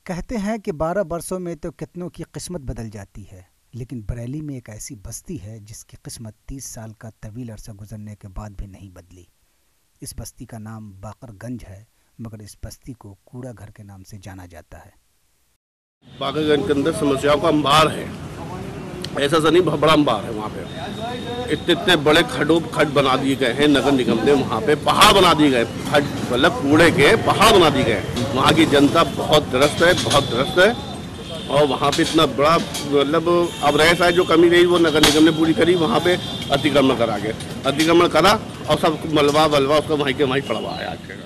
कहते हैं कि 12 बरसों में तो कितनों की किस्मत बदल जाती है, लेकिन बरेली में एक ऐसी बस्ती है जिसकी किस्मत 30 साल का तवील अरसा गुजरने के बाद भी नहीं बदली। इस बस्ती का नाम बाकरगंज है, मगर इस बस्ती को कूड़ा घर के नाम से जाना जाता है। बाकरगंज के अंदर समस्याओं का अंबार है। ऐसा सा नहीं, बहुत बड़ा अंबार है वहाँ पे। इतने इतने बड़े खड बना दिए गए हैं नगर निगम ने। वहाँ पे पहाड़ बना दिए गए, खड मतलब कूड़े के पहाड़ बना दिए गए। वहाँ की जनता बहुत त्रस्त है, बहुत त्रस्त है। और वहाँ पे इतना बड़ा मतलब अब रह सा जो कमी रही वो नगर निगम ने पूरी करी। वहाँ पे अतिक्रमण करा के अतिक्रमण करा और सब मलबा वलबा उसका वहीं के वहीं पड़वा है आज के।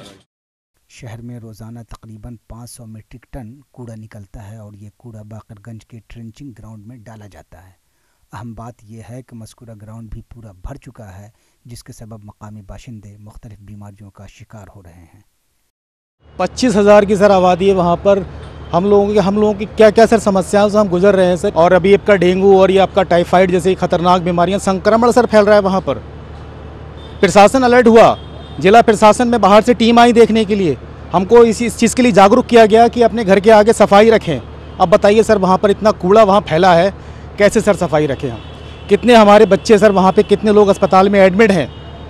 शहर में रोज़ाना तकरीबन 500 मीट्रिक टन कूड़ा निकलता है और ये कूड़ा बाकरगंज के ट्रेंचिंग ग्राउंड में डाला जाता है। अहम बात यह है कि मज़कूरा ग्राउंड भी पूरा भर चुका है, जिसके सबब मकामी बाशिंदे मुख्तलिफ बीमारियों का शिकार हो रहे हैं। 25,000 की सर आबादी है वहाँ पर। हम लोगों की क्या क्या सर समस्याओं से हम गुजर रहे हैं सर। और अभी आपका डेंगू और ये आपका टाइफाइड जैसे खतरनाक बीमारियाँ, संक्रमण सर फैल रहा है वहाँ पर। प्रशासन अलर्ट हुआ, जिला प्रशासन में बाहर से टीम आई देखने के लिए। हमको इस चीज़ के लिए जागरूक किया गया कि अपने घर के आगे सफाई रखें। अब बताइए सर, वहाँ पर इतना कूड़ा वहाँ फैला है, कैसे सर सफाई रखें हम? कितने हमारे बच्चे सर वहाँ पे, कितने लोग अस्पताल में एडमिट हैं,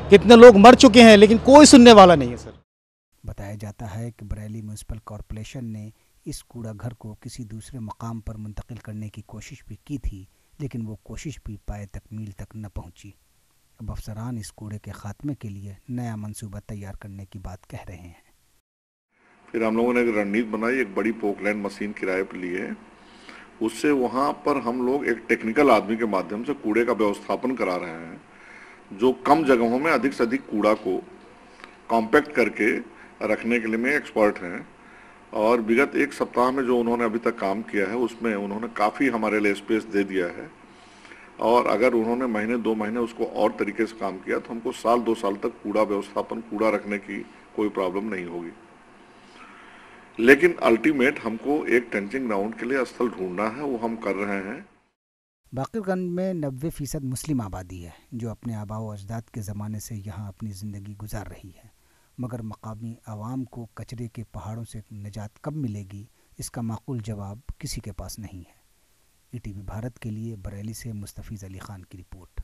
कितने लोग मर चुके हैं, लेकिन कोई सुनने वाला नहीं है सर। बताया जाता है कि बरेली म्यूनसिपल कॉरपोरेशन ने इस कूड़ा घर को किसी दूसरे मकाम पर मुंतकिल करने की कोशिश भी की थी, लेकिन वो कोशिश भी पाए तकमील तक न पहुंची। अब अफसरान इस कूड़े के खात्मे के लिए नया मंसूबा तैयार करने की बात कह रहे हैं। फिर हम लोगों ने एक रणनीति बनाई, एक बड़ी पोकलैंड मशीन किराए पर ली है। उससे वहाँ पर हम लोग एक टेक्निकल आदमी के माध्यम से कूड़े का व्यवस्थापन करा रहे हैं, जो कम जगहों में अधिक से अधिक कूड़ा को कॉम्पैक्ट करके रखने के लिए में एक्सपर्ट हैं। और विगत एक सप्ताह में जो उन्होंने अभी तक काम किया है उसमें उन्होंने काफ़ी हमारे लिए स्पेस दे दिया है। और अगर उन्होंने महीने 2 महीने उसको और तरीके से काम किया तो हमको साल 2 साल तक कूड़ा व्यवस्थापन, कूड़ा रखने की कोई प्रॉब्लम नहीं होगी। लेकिन अल्टीमेट हमको एक ट्रेंचिंग ग्राउंड के लिए स्थल ढूंढना है, वो हम कर रहे हैं। बाकरगंज में 90% मुस्लिम आबादी है, जो अपने आबा व अजदाद के ज़माने से यहाँ अपनी ज़िंदगी गुजार रही है। मगर मकामी आवाम को कचरे के पहाड़ों से निजात कब मिलेगी, इसका माकूल जवाब किसी के पास नहीं है। ईटीवी भारत के लिए बरेली से मुस्तफ़ीज़ अली खान की रिपोर्ट।